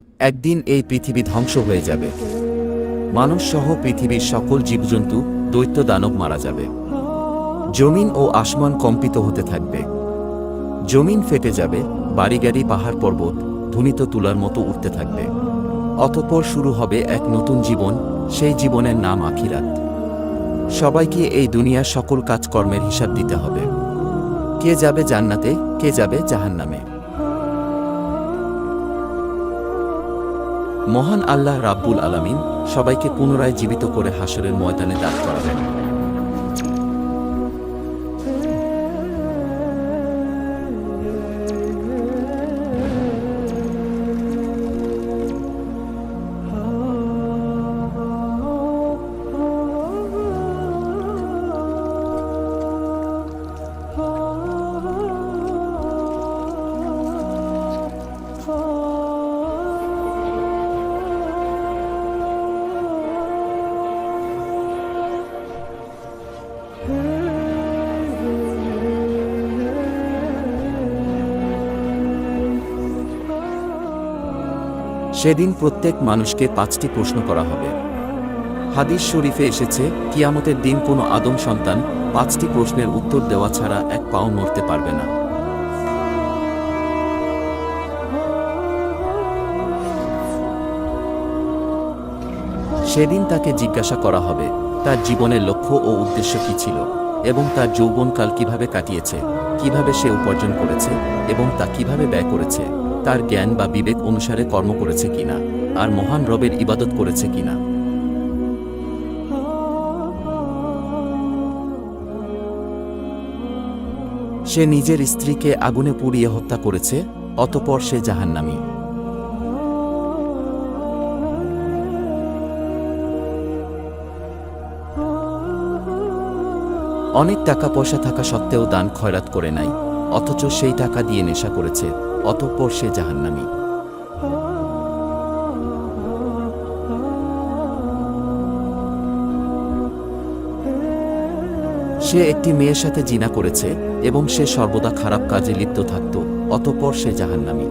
একদিন এই পৃথিবী ধ্বংস হয়ে যাবে। মানুষ সহ পৃথিবীর সকল জীবজন্তু, দৈত্য দানব মারা যাবে। জমিন ও আসমান কম্পিত হতে থাকবে। জমিন ফেটে যাবে, বাড়িগাড়ি পাহাড় পর্বত ধ্বনিত তুলার মতো উঠতে থাকবে। অতঃপর শুরু হবে এক নতুন জীবন, সেই জীবনের নাম আখিরাত। সবাইকে এই দুনিয়ার সকল কাজকর্মের হিসাব দিতে হবে। কে যাবে জান্নাতে, কে যাবে জাহান্নামে। মহান আল্লাহ রাব্বুল আলামিন সবাইকে পুনরায় জীবিত করে হাসরের ময়দানে দাঁড় করাবেন। সেদিন প্রত্যেক মানুষকে 5টি প্রশ্ন করা হবে। হাদিস শরীফে এসেছে, কিয়ামতের দিন কোনো আদম সন্তান 5টি প্রশ্নের উত্তর দেওয়া ছাড়া এক পাও নড়তে পারবে না। সেদিন তাকে জিজ্ঞাসা করা হবে তার জীবনের লক্ষ্য ও উদ্দেশ্য কী ছিল, এবং তার যৌবনকাল কিভাবে কাটিয়েছে, কিভাবে সে উপার্জন করেছে এবং তা কিভাবে ব্যয় করেছে, তার জ্ঞান বা বিবেক অনুসারে কর্ম করেছে কিনা, আর মহান রবের ইবাদত করেছে কিনা। সে নিজের স্ত্রীকে আগুনে পুড়িয়ে হত্যা করেছে, অতঃপর সে জাহান্নামী। অনেক টাকা পয়সা থাকা সত্ত্বেও দান খয়রাত করে নাই, অথচ সেই টাকা দিয়ে নেশা করেছে, অতঃপর সে জাহান্নামী। সে একটি মেয়ের সাথে জিনা করেছে এবং সে সর্বদা খারাপ কাজে লিপ্ত থাকত, অতঃপর সে জাহান্নামী।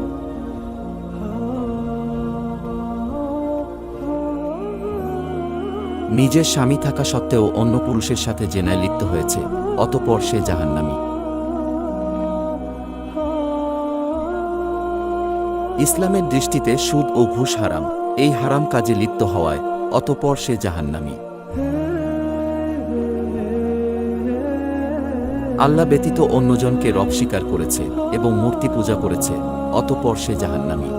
নিজের স্বামী থাকা সত্ত্বেও অন্য পুরুষের সাথে জেনায় লিপ্ত হয়েছে, অতঃপর সে জাহান্নামী। ইসলামের দৃষ্টিতে সুদ ও ঘুষ হারাম, এই হারাম কাজে লিপ্ত হওয়ায় অতঃপর সে জাহান্নামী। আল্লাহ ব্যতীত অন্যজনকে রব স্বীকার করেছে এবং মূর্তি পূজা করেছে, অতঃপর সে জাহান্নামী।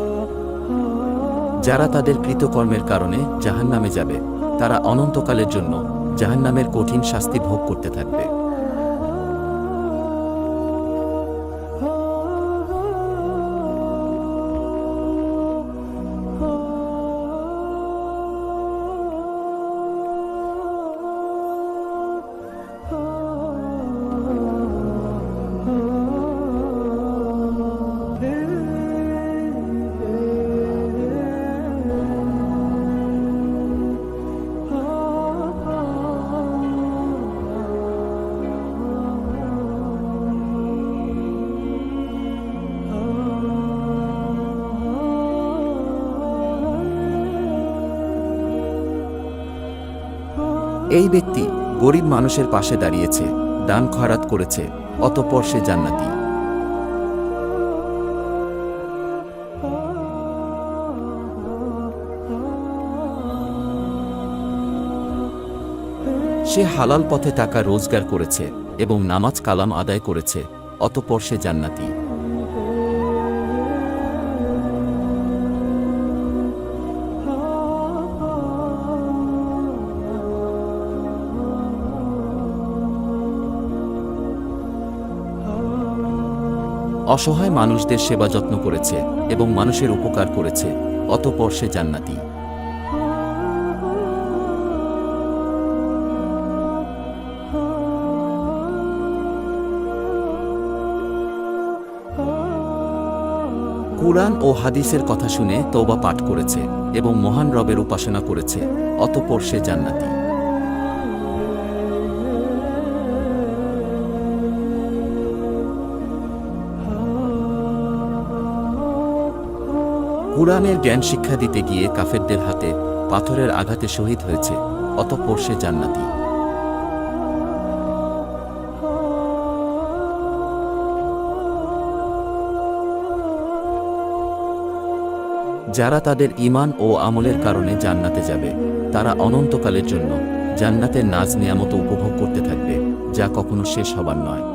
যারা তাদের কৃতকর্মের কারণে জাহান্নামে যাবে, তারা অনন্তকালের জন্য জাহান্নামের কঠিন শাস্তি ভোগ করতে থাকবে। এই ব্যক্তি গরিব মানুষের পাশে দাঁড়িয়েছে, দান খয়রাত করেছে, অতঃপর সে জান্নাতি। সে হালাল পথে টাকা রোজগার করেছে এবং নামাজ কালাম আদায় করেছে, অতঃপর সে জান্নাতি। অসহায় মানুষদের সেবা যত্ন করেছে এবং মানুষের উপকার করেছে, অতঃপর সে জান্নাতি। কুরআন ও হাদিসের কথা শুনে তওবা পাঠ করেছে এবং মহান রবের উপাসনা করেছে, অতঃপর সে জান্নাতি। কুরআনের জ্ঞান শিক্ষা দিতে গিয়ে কাফেরদের হাতে পাথরের আঘাতে শহীদ হয়েছে, অতঃপর সে জান্নাতি। যারা তাদের ঈমান ও আমলের কারণে জান্নাতে যাবে, তারা অনন্তকালের জন্য জান্নাতের নাজ নিয়ামত উপভোগ করতে থাকবে, যা কখনো শেষ হবার নয়।